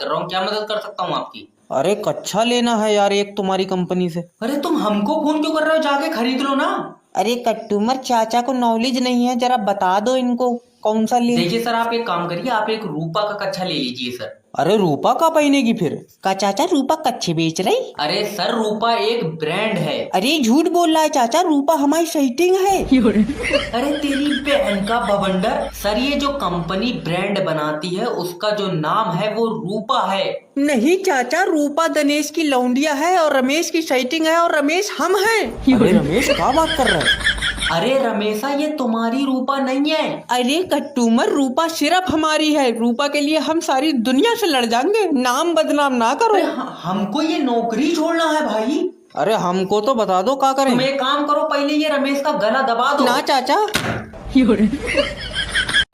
कर रहा हूँ, क्या मदद कर सकता हूँ आपकी? अरे कच्छा लेना है यार एक तुम्हारी कंपनी से। अरे तुम हमको फोन क्यों कर रहे हो, जाके खरीद लो ना। अरे कस्टमर चाचा को नॉलेज नहीं है, जरा बता दो इनको कौन सा ले। देखिए सर, आप एक काम करिए, आप एक रूपा का कच्छा ले लीजिए सर। अरे रूपा का पहनेगी फिर? का चाचा रूपा कच्छे बेच रही? अरे सर, रूपा एक ब्रांड है। अरे झूठ बोल रहा है चाचा, रूपा हमारी सेटिंग है। अरे तेरी बहन का बवंडर, सर ये जो कंपनी ब्रांड बनाती है उसका जो नाम है वो रूपा है। नहीं चाचा, रूपा दिनेश की लौंडिया है और रमेश की सेटिंग है और रमेश हम हैं। अरे रमेश क्या बात कर रहा है? अरे रमेशा, ये तुम्हारी रूपा नहीं है। अरे कस्टमर, रूपा सिर्फ हमारी है। रूपा के लिए हम सारी दुनिया से लड़ जाएंगे, नाम बदनाम ना करो। अरे हमको ये नौकरी छोड़ना है भाई। अरे हमको तो बता दो क्या करें। तुम एक काम करो, पहले ये रमेश का गला दबा दो। ना चाचा।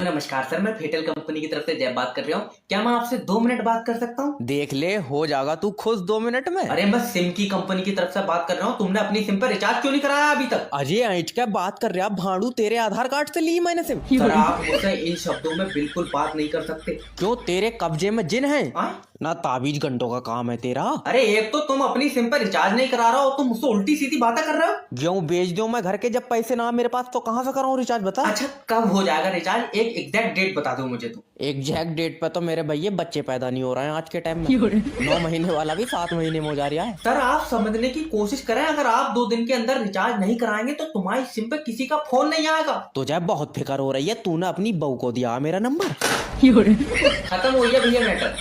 नमस्कार सर, मैं फेटल कंपनी की तरफ से जय बात कर रहा हूँ। क्या मैं आपसे 2 मिनट बात कर सकता हूँ? देख ले, हो जाएगा तू खुश 2 मिनट में। अरे मैं सिम की कंपनी की तरफ से बात कर रहा हूँ। तुमने अपनी सिम पर रिचार्ज क्यों नहीं कराया अभी तक? अजय ऐठ क्या बात कर रहा भाड़ू, तेरे आधार कार्ड से ली मैंने सिम। सर आप मुझसे इन शब्दों में बिल्कुल बात नहीं कर सकते। क्यों, तेरे कब्जे में जिन है? हाँ? ना ताबीज घंटों का काम है तेरा। अरे एक तो तुम अपनी सिम पर रिचार्ज नहीं करा रहे हो, तुम मुझसे उल्टी सीधी बातें कर रहे हो। क्यों बेच दूं मैं घर के, जब पैसे ना मेरे पास तो कहाँ से कराऊं रिचार्ज, बता। अच्छा कब हो जाएगा रिचार्ज, एक एग्जैक्ट डेट बता दो मुझे। तो एग्जैक्ट डेट पे तो मेरे भैया बच्चे पैदा नहीं हो रहे हैं आज के टाइम में। 9 महीने वाला भी 7 महीने में हो जा रहा है। सर आप समझने की कोशिश करें, अगर आप 2 दिन के अंदर रिचार्ज नहीं कराएंगे तो तुम्हारी सिम पे किसी का फोन नहीं आएगा। तुझे बहुत फिक्र हो रही है, तूने अपनी बहू को दिया मेरा नंबर। खत्म हो गया भैया मैटर,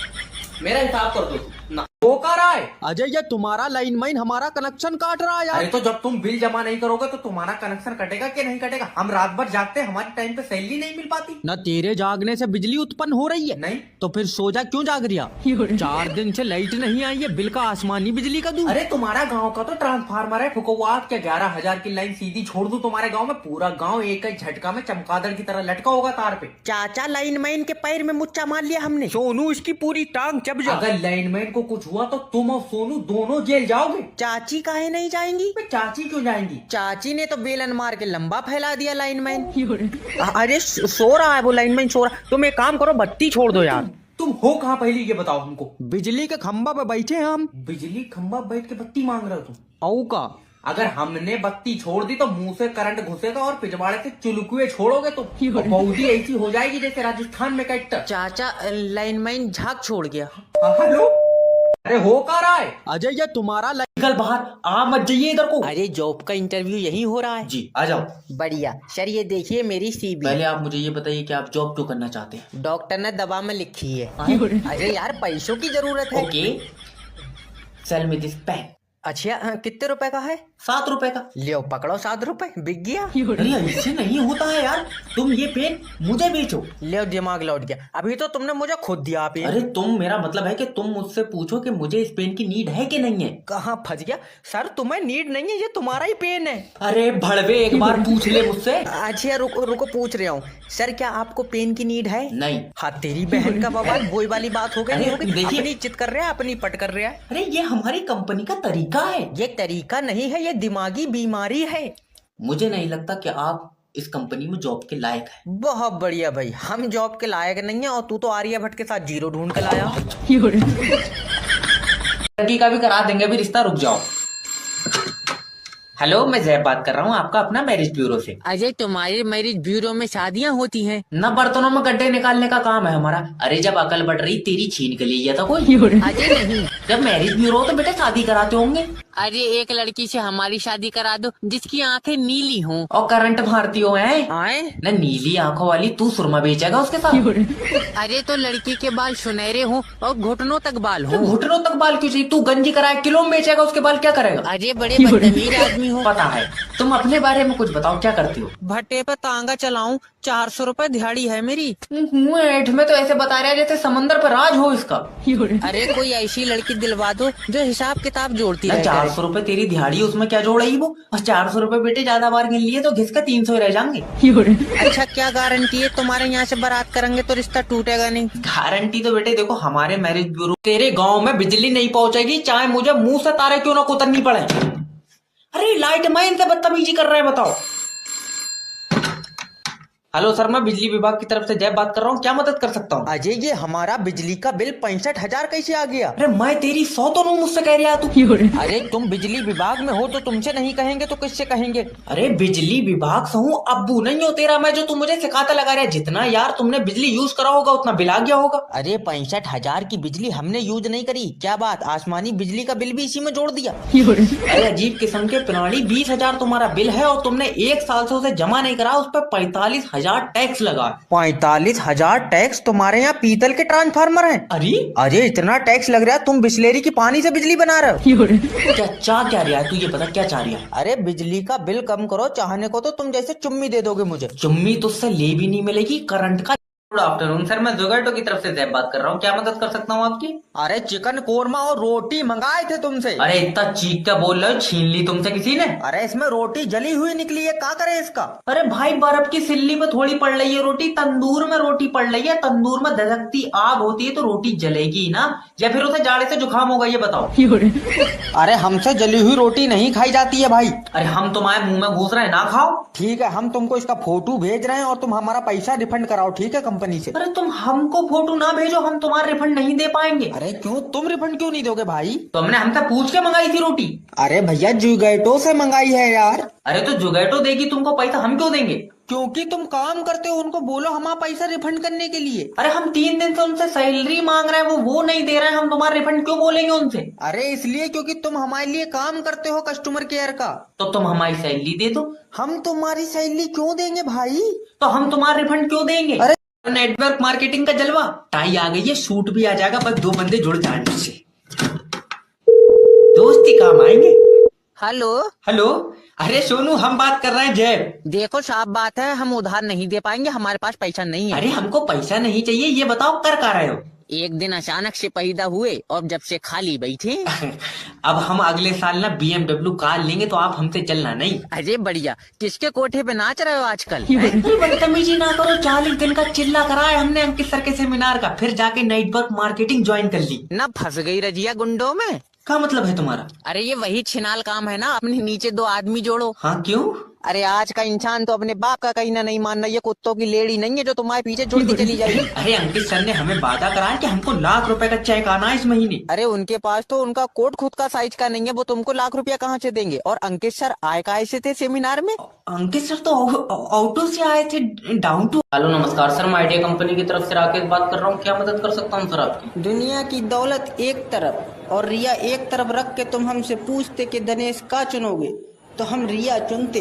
मेरा हिसाब कर दो ना। वो कर रहा है अजय, ये तुम्हारा लाइन माइन हमारा कनेक्शन काट रहा है यार। अरे तो जब तुम बिल जमा नहीं करोगे तो तुम्हारा कनेक्शन कटेगा कि नहीं कटेगा? हम रात भर जागते हैं, हमारे टाइम पे सैलरी नहीं मिल पाती। न तेरे जागने से बिजली उत्पन्न हो रही है? नहीं। तो फिर सो जा, क्यों जाग रिया? 4 दिन से लाइट नहीं आई है, बिल का आसमानी बिजली का दूं। अरे तुम्हारा गांव का तो ट्रांसफार्मर है फुकवाट क्या, 11,000 की लाइन सीधी छोड़ दूं तुम्हारे गांव में, पूरा गांव एक ही झटका में चमगादड़ की तरह लटका होगा तार पे। चाचा लाइन मैन के पैर में मुच्चा मार लिया हमने, सोनू इसकी पूरी टांग चब जा। अगर लाइनमैन को कुछ हुआ तो तुम और सोनू दोनों जेल जाओगे। चाची काहे नहीं जाएंगी? चाची क्यों जाएंगी? चाची ने तो बेलन मार के लंबा फैला दिया लाइनमैन। अरे सो रहा है वो लाइनमैन, सो रहा। तुम एक काम करो, बत्ती छोड़ दो यार। तुम हो कहाँ पहले ये बताओ हमको। बिजली के खंभा पे बैठे हैं हम। बिजली खंभा बैठ के बत्ती मांग रहे हो तुम? औ का अगर हमने बत्ती छोड़ दी तो मुंह से करंट घुसेगा और पिछवाड़े से चुलकुए छोड़ोगे तो बौदी ऐसी हो जाएगी जैसे राजस्थान में कैक्टर। चाचा लाइनमैन झाग छोड़ गया। हेलो, अरे हो क्या रहा है? अजय, ये तुम्हारा निकल बाहर, आ मत जाइए इधर को। अरे जॉब का इंटरव्यू यही हो रहा है जी आ जाओ। बढ़िया सर, ये देखिए मेरी सीवी। पहले आप मुझे ये बताइए कि आप जॉब क्यों करना चाहते हैं? डॉक्टर ने दवा में लिखी है। अरे यार पैसों की जरूरत है। Okay, sell me this pen. अच्छा कितने रुपए का है? 7 रुपए का। लियो पकड़ो, 7 रुपए बिक गया। अरे ऐसे नहीं होता है यार, तुम ये पेन मुझे बेचो। लियो, दिमाग लौट गया, अभी तो तुमने मुझे खुद दिया पेन। अरे तुम, मेरा मतलब है कि तुम मुझसे पूछो कि मुझे इस पेन की नीड है कि नहीं है। कहाँ फंस गया सर, तुम्हें नीड नहीं है, ये तुम्हारा ही पेन है। अरे भड़वे, एक बार पूछ ले मुझसे। अच्छा रुको रुको, पूछ रहा हूँ सर, क्या आपको पेन की नीड है? नहीं। हाँ तेरी बहन का बवाल, वही वाली बात हो गई। अरे नहीं होगी? देखिए, अपनी चित कर रहा है, अपनी पट कर रहा है। अरे ये हमारी कंपनी का तरीका है। ये तरीका नहीं है, ये दिमागी बीमारी है। मुझे नहीं लगता कि आप इस कंपनी में जॉब के लायक है। बहुत बढ़िया भाई, हम जॉब के लायक नहीं है और तू तो आर्यभट्ट के साथ 0 ढूंढ के लाया। लड़की का भी करा देंगे, अभी रिश्ता, रुक जाओ। हेलो, मैं जैब बात कर रहा हूँ, आपका अपना मैरिज ब्यूरो से। अजय, तुम्हारे मैरिज ब्यूरो में शादियां होती हैं? न बर्तनों में गड्ढे निकालने का काम है हमारा। अरे जब अकल बढ़ रही तेरी छीन के लिए था कोई? अजय नहीं, जब मैरिज ब्यूरो हो तो बेटे शादी कराते होंगे। अरे एक लड़की से हमारी शादी करा दो जिसकी आंखें नीली हों और करंट मारती हो हैं? आए न नीली आंखों वाली तू सुरमा बेचेगा उसके साथ? अरे तो लड़की के बाल सुनहरे हों और घुटनों तक बाल तो हों। घुटनों तक बाल क्यों चाहिए? तू गंजी कराए किलो में बेचेगा, उसके बाल क्या करेगा? अरे बड़े बदतमीज आदमी हो। पता है। तुम अपने बारे में कुछ बताओ, क्या करती हो? भट्टे पे तांगा चलाऊं, 400 रुपए दिहाड़ी है मेरी। ऐठ में तो ऐसे बता रहे जैसे समंदर पर राज हो इसका। अरे कोई ऐसी लड़की दिलवा दो जो हिसाब किताब जोड़ती रहे। 400 रुपए तेरी दिहाड़ी, उसमें क्या जोड़ रही वो? और 400 रुपए बेटे ज्यादा बार गिन लिए तो घिस के 300 रह जाएंगे। अच्छा क्या गारंटी है तुम्हारे यहाँ से बारात करेंगे तो रिश्ता टूटेगा नहीं? गारंटी तो बेटे देखो, हमारे मैरिज ब्यूरो, तेरे गांव में बिजली नहीं पहुंचेगी चाहे मुझे मुंह से तारे क्यों ना कुतरनी पड़े। अरे लाइट मैन से बदतमीजी कर रहे हैं, बताओ। हेलो सर, मैं बिजली विभाग की तरफ से जय बात कर रहा हूँ, क्या मदद कर सकता हूँ? अजय ये हमारा बिजली का बिल 65,000 कैसे आ गया? अरे मैं तेरी 100 तो नहीं मुझसे कह रहा तू। अरे तुम बिजली विभाग में हो तो तुमसे नहीं कहेंगे तो किससे कहेंगे? अरे बिजली विभाग से हूँ, अब्बू नहीं हो तेरा मैं, जो तू मुझे सिखाता लगा रहा है। जितना यार तुमने बिजली यूज करा होगा उतना बिल आ गया होगा। अरे 65,000 की बिजली हमने यूज नहीं करी, क्या बात आसमानी बिजली का बिल भी इसी में जोड़ दिया? अरे अजीब किस्म के प्राणी, 20,000 तुम्हारा बिल है और तुमने 1 साल से उसे जमा नहीं करा, उस पर 45,000 टैक्स लगा। 45,000 टैक्स? तुम्हारे यहाँ पीतल के ट्रांसफार्मर हैं? अरे अरे इतना टैक्स लग रहा है, तुम बिस्लेरी की पानी से बिजली बना रहे हो? क्या चाह क्या रहा है तू, ये बता क्या चाह रहा है? अरे बिजली का बिल कम करो, चाहने को तो तुम जैसे चुम्मी दे दोगे मुझे। चुम्मी तुझसे ले भी नहीं मिलेगी, करंट का। गुड आफ्टरनून सर, मैं जोगैटो की तरफ से जैब बात कर रहा हूँ, क्या मदद कर सकता हूँ आपकी? अरे चिकन कोरमा और रोटी मंगाए थे तुमसे। अरे इतना चीख क्या बोल रहे हो, छीन ली तुमसे किसी ने? अरे इसमें रोटी जली हुई निकली है, क्या करे इसका? अरे भाई बर्फ की सिल्ली में थोड़ी पड़ रही है रोटी, तंदूर में रोटी पड़ रही है। तंदूर में धधकती आग होती है तो रोटी जलेगी ना, या फिर उसे जाड़े से जुकाम होगा, ये बताओ। अरे हमसे जली हुई रोटी नहीं खाई जाती है भाई। अरे हम तुम्हारे मुंह में घुस रहे हैं, ना खाओ। ठीक है, हम तुमको इसका फोटो भेज रहे हैं और तुम हमारा पैसा रिफंड कराओ, ठीक है, कंपनी से। अरे तुम हमको फोटो ना भेजो, हम तुम्हारा रिफंड नहीं दे पाएंगे। अरे क्यों, तुम रिफंड क्यों नहीं दोगे भाई? तुमने हमसे पूछ के मंगाई थी रोटी। अरे भैया जोगैटो से मंगाई है यार। अरे तो जोगैटो देगी तुमको पैसा, हम क्यों देंगे? क्योंकि तुम काम करते हो, उनको बोलो हमारा पैसा रिफंड करने के लिए। अरे हम 3 दिन से उनसे सैलरी मांग रहे हैं, वो नहीं दे रहे हैं, हम तुम्हारा रिफंड क्यों बोलेंगे उनसे? अरे इसलिए क्योंकि तुम हमारे लिए काम करते हो कस्टमर केयर का। तो तुम हमारी सैलरी दे दो। हम तुम्हारी सैलरी क्यों देंगे भाई? तो हम तुम्हारा रिफंड क्यों देंगे? अरे नेटवर्क मार्केटिंग का जलवा, टाई आ गई है, शूट भी आ जाएगा, बस 2 बंदे जुड़ जाए मुझसे, दोस्ती काम आएंगे। हेलो। हेलो। अरे सोनू, हम बात कर रहे हैं जय। देखो साफ बात है, हम उधार नहीं दे पाएंगे, हमारे पास पैसा नहीं है। अरे हमको पैसा नहीं चाहिए, ये बताओ कर क्या रहे हो? एक दिन अचानक से पैदा हुए और जब से खाली बैठे। अब हम अगले साल ना BMW कार लेंगे, तो आप हमसे चलना नहीं। अरे बढ़िया, किसके कोठे पे नाच रहे हो आजकल? अरे बदतमीजी ना करो, 40 दिन का चिल्ला कराया हमने अंकित सर के सेमिनार का, फिर जाके नेटवर्क मार्केटिंग ज्वाइन कर ली। ना फंस गई रजिया गुंडों में? क्या मतलब है तुम्हारा? अरे ये वही छिनाल काम है ना, अपने नीचे 2 आदमी जोड़ो। हाँ क्यों? अरे आज का इंसान तो अपने बाप का कहीं ना नहीं मानना, ये कुत्तों की लेडी नहीं है जो तुम्हारे पीछे जुड़ती चली जाएगी। अरे अंकित सर ने हमें वादा कराया कि हमको ₹1,00,000 का चेक आना है इस महीने। अरे उनके पास तो उनका कोट खुद का साइज का नहीं है, वो तुमको ₹1,00,000 कहाँ से देंगे? और अंकित सर आए काहे से थे सेमिनार में? अंकित सर तो ऑटो से आए थे, डाउन टू। हेलो नमस्कार सर, मैं आइडिया कंपनी की तरफ से राकेश बात कर रहा हूँ, क्या मदद कर सकता हूँ सर आपकी? दुनिया की दौलत एक तरफ और रिया एक तरफ रख के तुम हमसे पूछते कि दिनेश का चुनोगे, तो हम रिया चुनते।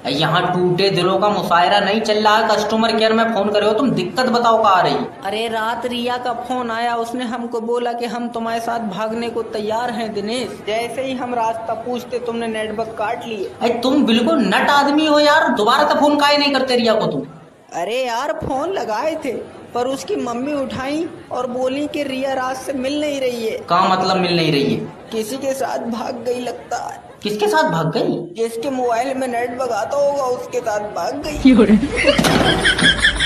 यहाँ टूटे दिलों का मुशायरा नहीं चल रहा है, कस्टमर केयर में फोन करे हो तुम, दिक्कत बताओ कहाँ आ रही? अरे रात रिया का फोन आया, उसने हमको बोला कि हम तुम्हारे साथ भागने को तैयार हैं दिनेश। जैसे ही हम रास्ता पूछते तुमने नेटवर्क काट लिए। अरे तुम बिल्कुल नट आदमी हो यार, दोबारा तो फोन काहे नहीं करते रिया को तुम? अरे यार फोन लगाए थे पर उसकी मम्मी उठाई और बोली कि रिया रात से मिल नहीं रही है। कहाँ मतलब मिल नहीं रही है? किसी के साथ भाग गई लगता है। किसके साथ भाग गई? जिसके मोबाइल में नेट आता होगा उसके साथ भाग गई।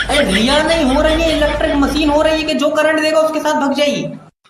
अरे रिया नहीं हो रही है, इलेक्ट्रिक मशीन हो रही है कि जो करंट देगा उसके साथ भाग जाएगी।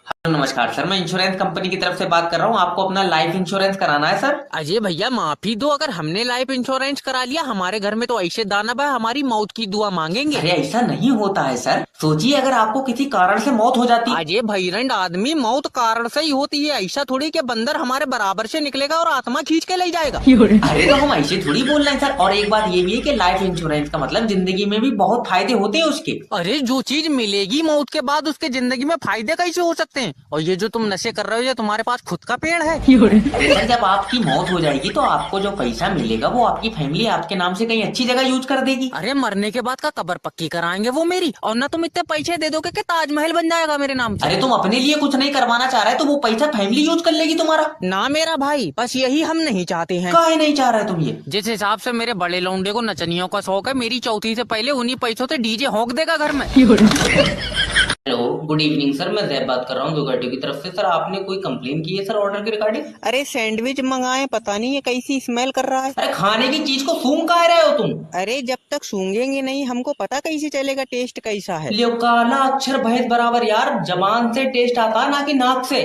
हेलो नमस्कार सर, मैं इंश्योरेंस कंपनी की तरफ से बात कर रहा हूँ, आपको अपना लाइफ इंश्योरेंस कराना है सर। अजय भैया माफी दो, अगर हमने लाइफ इंश्योरेंस करा लिया, हमारे घर में तो ऐसे दाना भाई हमारी मौत की दुआ मांगेंगे। अरे ऐसा नहीं होता है सर, सोचिए अगर आपको किसी कारण से मौत हो जाती। अजय भैरंड आदमी, मौत कारण से ही होती है, ऐसा थोड़ी कि बंदर हमारे बराबर से निकलेगा और आत्मा खींच के ले जाएगा। अरे तो हम ऐसे थोड़ी बोल रहे हैं सर, और एक बात ये भी है कि लाइफ इंश्योरेंस का मतलब जिंदगी में भी बहुत फायदे होते हैं उसके। अरे जो चीज मिलेगी मौत के बाद उसके जिंदगी में फायदे कैसे हो सकते हैं? और ये जो तुम नशे कर रहे हो, ये तुम्हारे पास खुद का पेड़ है? अरे सर जब आपकी मौत हो जाएगी तो आपको जो पैसा मिलेगा वो आपकी फैमिली आपके नाम से कहीं अच्छी जगह यूज कर देगी। अरे मरने के बाद का कब्र पक्की कराएंगे वो मेरी, और ना तुम इतने पैसे दे दोगे कि ताजमहल बन जाएगा मेरे नाम से। अरे तुम अपने लिए कुछ नहीं करवाना चाह रहे तो वो पैसा फैमिली यूज कर लेगी तुम्हारा। ना मेरा भाई, बस यही हम नहीं चाहते हैं। काहे नहीं चाह रहे तुम ये? जिस हिसाब से मेरे बड़े लौंडे को नचनियों का शौक है, मेरी चौथी से पहले उन्हीं पैसों से डीजे होक देगा घर में। हेलो गुड इवनिंग सर, मैं जैब बात कर रहा हूँ जोगैटो की तरफ से। सर आपने कोई कंप्लेन की है सर ऑर्डर के रिगार्डिंग? अरे सैंडविच मंगाए, पता नहीं ये कैसी स्मेल कर रहा है। अरे खाने की चीज को सूंघ काहे रहे हो तुम? अरे जब तक सूंघेंगे नहीं हमको पता कैसे चलेगा टेस्ट कैसा है? लियो काला अक्षर भैंस बराबर यार, जबान से टेस्ट आता ना कि नाक से।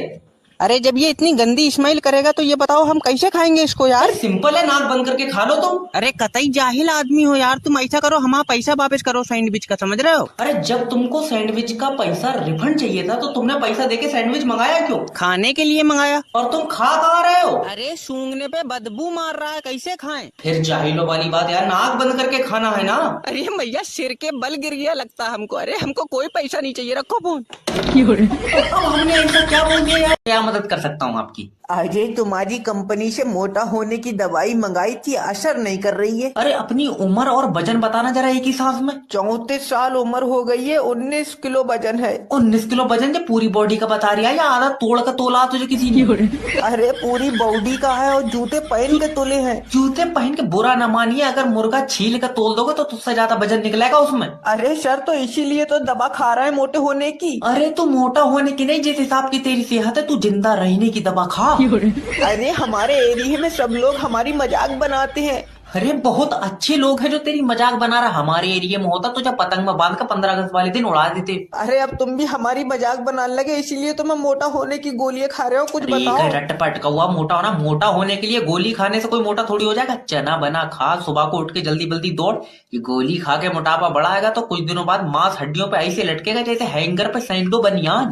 अरे जब ये इतनी गंदी स्मेल करेगा तो ये बताओ हम कैसे खाएंगे इसको यार। सिंपल है, नाक बंद करके खा लो तुम। अरे कतई जाहिल आदमी हो यार तुम। ऐसा करो हमारा पैसा वापस करो सैंडविच का, समझ रहे हो। अरे जब तुमको सैंडविच का पैसा रिफंड चाहिए था तो तुमने पैसा देके सैंडविच मंगाया क्यों? खाने के लिए मंगाया। और तुम खा कहाँ रहे हो? अरे सूंघने पे बदबू मार रहा है, कैसे खाएं। फिर जाहिलों वाली बात यार, नाक बंद करके खाना है ना। अरे भैया सिर के बल गिर गया लगता हमको। अरे हमको कोई पैसा नहीं चाहिए, रखो फोन। अब हमने ऐसा क्या बोल दिया यार? क्या मदद कर सकता हूँ आपकी? अरे तुम्हारी कंपनी से मोटा होने की दवाई मंगाई थी, असर नहीं कर रही है। अरे अपनी उम्र और वजन बताना जरा एक ही सांस में। 34 साल उम्र हो गई है, 19 किलो वजन है। 19 किलो वजन जो पूरी बॉडी का बता रही है या आधा तोड़ का तोला तुझे किसी ने? अरे पूरी बॉडी का है और जूते पहन के तोले हैं। जूते पहन के बुरा न मानिए, अगर मुर्गा छील कर तोल दोगे तो तुझसे ज्यादा वजन निकलेगा उसमें। अरे सर तो इसीलिए तो दवा खा रहा है मोटे होने की। अरे तू मोटा होने की नहीं, जिस हिसाब की तेरी सेहत है तू जिंदा रहने की दवा खा। अरे हमारे एरिया में सब लोग हमारी मजाक बनाते हैं। अरे बहुत अच्छे लोग हैं जो तेरी मजाक बना रहा। हमारे एरिया में होता तो जब पतंग में बांध कर 15 अगस्त वाले दिन उड़ा देते। अरे अब तुम भी हमारी मजाक बनाने लगे, इसीलिए तो मैं मोटा होने की गोलियां खा रहे हो। कुछ बताओ। रटपट कौवा, मोटा होना, मोटा होने के लिए गोली खाने से कोई मोटा थोड़ी हो जाएगा। चना बना खा, सुबह को उठ के जल्दी जल्दी दौड़। ये गोली खा के मोटापा बढ़ाएगा तो कुछ दिनों बाद मांस हड्डियों पे ऐसे लटकेगा जैसे हैंगर पे सैंडो बनियान।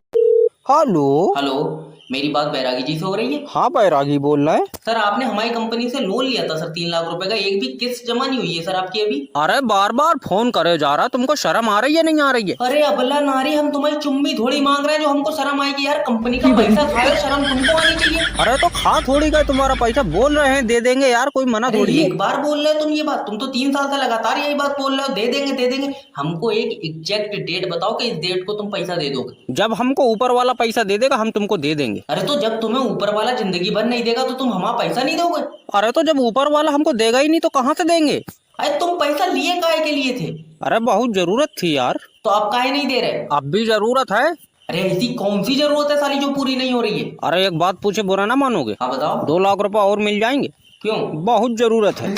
हेलो हेलो, मेरी बात बैरागी जी से हो रही है? हाँ बैरागी बोल रहा है। सर आपने हमारी कंपनी से लोन लिया था सर 3 लाख रुपए का, एक भी किस्त जमा नहीं हुई है सर आपकी अभी। अरे बार बार फोन करे जा रहा, तुमको शर्म आ रही है नहीं आ रही है? अरे अबला नारी, हम तुम्हारी चुम्बी थोड़ी मांग रहे हैं जो हमको शर्म आएगी यार। कंपनी का पैसा खाए, शर्म तुमको आनी चाहिए। अरे तो खा थोड़ी गए, तुम्हारा पैसा बोल रहे हैं दे देंगे यार, कोई मना अरे थोड़ी है। एक बार बोल रहे हो तुम ये बात, तुम तो 3 साल से लगातार यही बात बोल रहे हो, दे देंगे दे देंगे। हमको एक एग्जैक्ट डेट बताओ कि इस डेट को तुम पैसा दे दोगे। जब हमको ऊपर वाला पैसा दे देगा हम तुमको दे देंगे। अरे तो जब तुम्हें ऊपर वाला जिंदगी भर नहीं देगा तो तुम हमारा पैसा नहीं दोगे? अरे तो जब ऊपर वाला हमको देगा ही नहीं तो कहाँ से देंगे? अरे तुम पैसा लिए काहे के लिए थे? अरे बहुत जरूरत थी यार। तो आप काहे नहीं दे रहे? अब भी जरूरत है। अरे ऐसी कौन सी जरूरत है साली जो पूरी नहीं हो रही है? अरे एक बात पूछे बुरा ना मानोगे? हाँ बताओ। 2 लाख रुपए और मिल जाएंगे। क्यों? बहुत जरूरत है।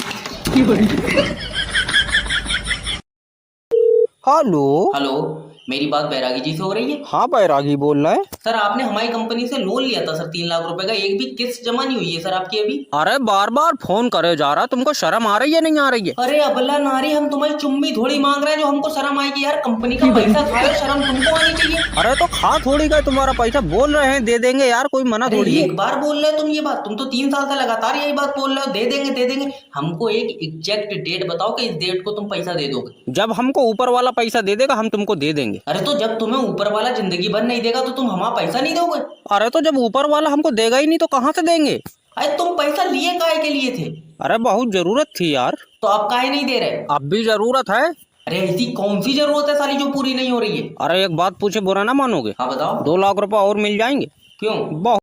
हेलो हेलो, मेरी बात बैरागी जी से हो रही है? हाँ बैरागी बोल रहा है। सर आपने हमारी कंपनी से लोन लिया था सर 3 लाख रुपए का, एक भी किस्त जमा नहीं हुई है सर आपकी अभी। अरे बार बार फोन करे जा रहा, तुमको शर्म आ रही है नहीं आ रही है? अरे अबला नारी, हम तुम्हारी चुम्बी थोड़ी मांग रहे हैं जो हमको शर्म आएगी यार। कंपनी का पैसा खाए, शर्म तुमको आनी चाहिए। अरे तो खा थोड़ी गए, तुम्हारा पैसा बोल रहे हैं दे देंगे यार, कोई मना अरे थोड़ी है। एक बार बोल रहे हो तुम ये बात, तुम तो 3 साल से लगातार यही बात बोल रहे हो, दे देंगे दे देंगे। हमको एक एग्जैक्ट डेट बताओ कि इस डेट को तुम पैसा दे दोगे। जब हमको ऊपर वाला पैसा दे देगा हम तुमको दे देंगे। अरे तो जब तुम्हें ऊपर वाला जिंदगी भर नहीं देगा तो तुम हमारा पैसा नहीं दोगे? अरे तो जब ऊपर वाला हमको देगा ही नहीं तो कहाँ से देंगे? अरे तुम पैसा लिए काहे के लिए थे? अरे बहुत जरूरत थी यार। तो आप काहे नहीं दे रहे? अब भी जरूरत है। अरे ऐसी कौन सी जरूरत है साली जो पूरी नहीं हो रही है? अरे एक बात पूछे बुरा ना मानोगे? हाँ बताओ। 2 लाख रुपए और मिल जाएंगे। क्यों? बहुत